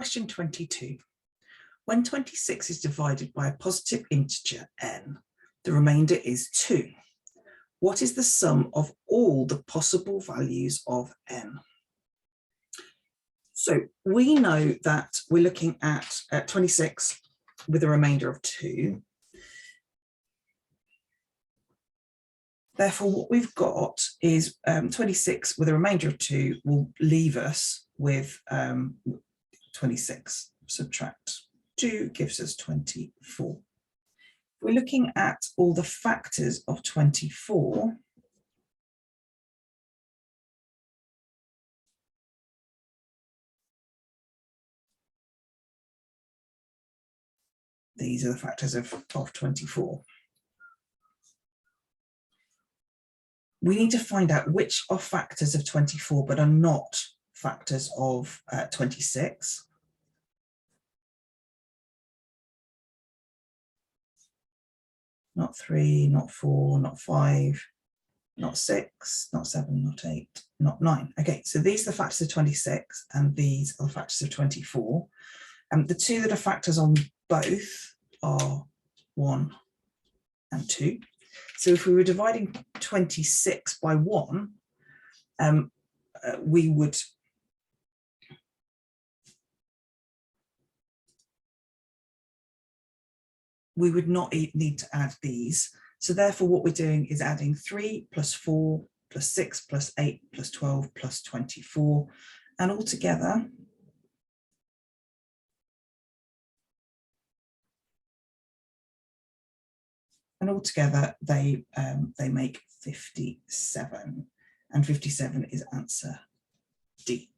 Question 22. When 26 is divided by a positive integer n, the remainder is 2. What is the sum of all the possible values of n? So we know that we're looking at 26 with a remainder of 2. Therefore, what we've got is 26 with a remainder of 2 will leave us with 26. Subtract 2 gives us 24. We're looking at all the factors of 24. These are the factors of 24. We need to find out which are factors of 24 but are not factors of 26. Not 3, not 4, not 5, not 6, not 7, not 8, not 9. Okay, so these are the factors of 26 and these are the factors of 24. The two that are factors on both are 1 and 2. So if we were dividing 26 by 1, we would not need to add these. So therefore what we're doing is adding 3 plus 4 plus 6 plus 8 plus 12 plus 24, and altogether they make 57, and 57 is answer D.